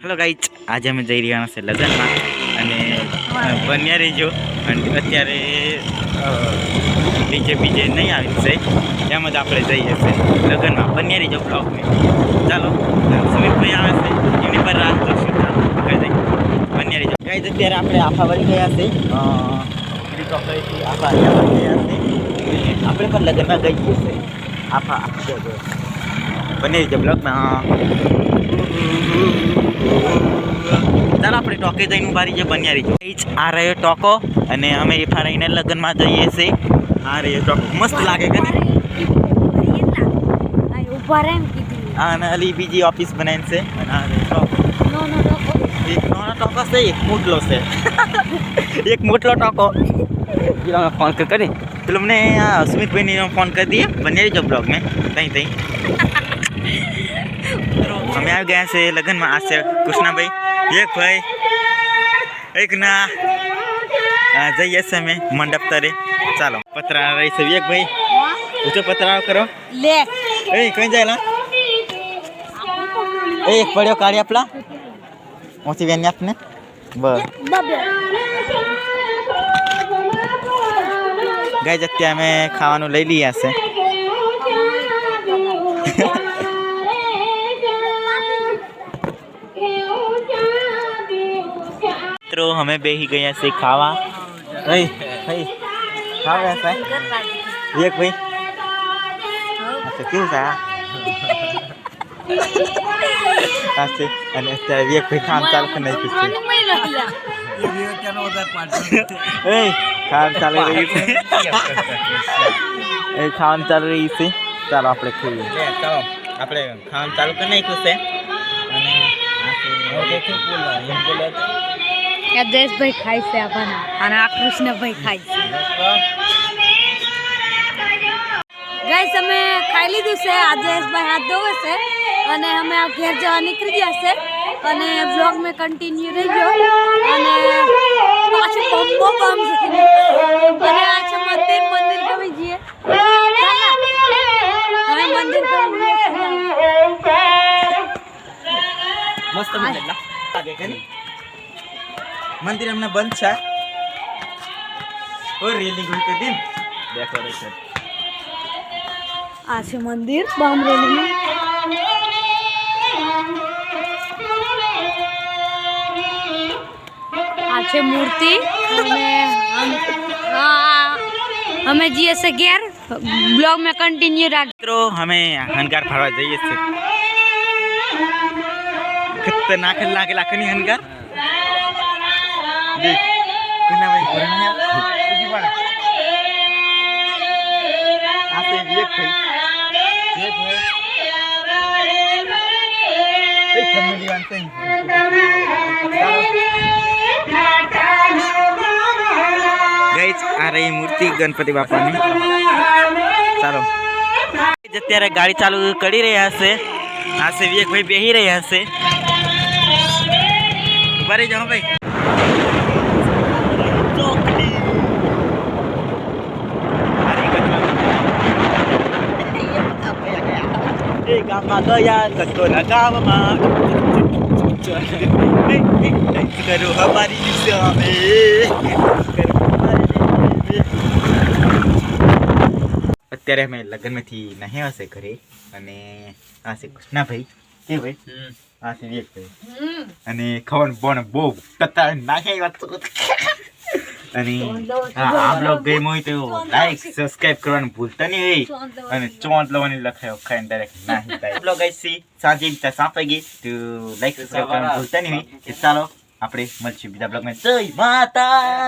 Hello guys, આજે અમે જઈ રહ્યા છે લગ્નમાં અને બન્યા રહીજો. અને અત્યારે બીજે નહીં આવી છે, એમ જ આપણે જઈએ છીએ લગ્નમાં. બન્યા રહીજો બ્લોગને. ચાલો, સુમિતભાઈ આવે છે એની પર રાહ જોશું. બન્યા રહીજો ગાઈઝ. અત્યારે આપણે આફા વળી ગયા છે, આફા ગયા છે. આપણે પણ લગ્નમાં ગઈ છે આફા. બન્યા રહીજો બ્લોગમાં. ચાલો આપણે ટોકે જઈને ઉભારી છે. બન્યા રહીજો. આ રહ્યો ટોકો અને અમે એફા રહીને લગ્નમાં જઈએ છીએ. આ રહ્યો ટોકો મસ્ત લાગે કે નહીં? અને અલી બીજી ઓફિસ બનાવીને છે. અને આ ટોકો એક નાનો ટોકો છે, એક મોટલો છે. એક મોટલો ટોકો. ફોન કરી પેલો મને સુમિતભાઈને ફોન કરી દઈએ. બન્યા રહીજો બ્લોગ મેં તઈ અમે આવી ગયા છે લગ્નમાં. આ છે કૃષ્ણાભાઈ, એક ભાઈ, એક ના જઈએ છે અમે મંડપ તરે. ચાલો પતરા રહી છે એક ભાઈ. પૂછો પતરા કરો લે. એ કઈ જાય એક પડ્યો કાઢી આપલા ઓછી બેન આપને બસ. ગાઈઝ અત્યારે અમે ખાવાનું લઈ લઈએ છે. મિત્રો અમે બેસી ગયા છે ખાવા. ખાવા એક ભાઈ કેવું છે અને અત્યારે એક ભાઈ કામ ચાલુ કરી નાખ્યું છે. ખાવાનું ચાલુ રહ્યું છે. ખાવાનું ચાલુ રહ્યું છે. ચાલો આપણે ખાઈએ. ચાલો આપણે ખાવાનું ચાલુ કરી નાખ્યું છે. અને દેશભાઈ ખાય છે આપણને અને આ કૃષ્ણભાઈ ખાય છે. ગાઈસ અમે ખાઈ લીધું છે. આ દેશભાઈ હાથ ધોવે છે અને અમે આ ઘેર જવા નીકળી ગયા છે. અને બ્લોગ મેં કન્ટિન્યુ રહી ગયો. અને પાછું બમ્બો બમ છે. અને આ છે મંદિર ગમી જઈએ. હવે મંદિર ગમી જઈએ. મસ્ત મંદિર લાગે કે નહીં? મંદિર અમને બંધ છે. ઓ રેલિંગ હોય કે દિન ડેકોરેશન. આ છે મંદિર બામરેલીનું. આ છે મૂર્તિ. અને અમે જઈએ છે ઘેર. બ્લોગ મેં કન્ટિન્યુ રાખ. મિત્રો અમે હનગાર ફરવા જઈએ છીએ. ખતરનાક લાગેલા કની હનગાર દેખ કોના ભાઈ ભરણ્યા ઉજી વાળા. આ તે એક ભાઈ એ કમ્યુનિટી વાંચે. ગાઈસ આ રહી મૂર્તિ ગણપતિ બાપાની. ચાલો અત્યારે ગાડી ચાલુ કરી રહ્યા છે. આ છે એક ભાઈ બેસી રહ્યા છે. ઉભા રહી જાઓ ભાઈ. ગામમાં ગયા કટોરા ગામમાં કરો હમારી સામે. અત્યારે અમે લગ્નમાંથી નહીં હશે ઘરે. અને આ છે કૃષ્ણાભાઈ. કે ભાઈ આ છે એક ભાઈ. અને ખવન બોન બહુ તતા નાખે વાત. અને આ બ્લોગ ગેમ હોય તો લાઈક સબસ્ક્રાઇબ કરવાનું ભૂલતા નહીં. અને ચોંટ લવાની લખાયો ખાઈને ડાયરેક્ટ નાહી જાય. બ્લોગ આઈસી સાંજે સાંપ વાગી તો લાઈક સબસ્ક્રાઇબ કરવાનું ભૂલતા નહીં. ચાલો આપણે મળશું બીજા બ્લોગમાં. જય માતા.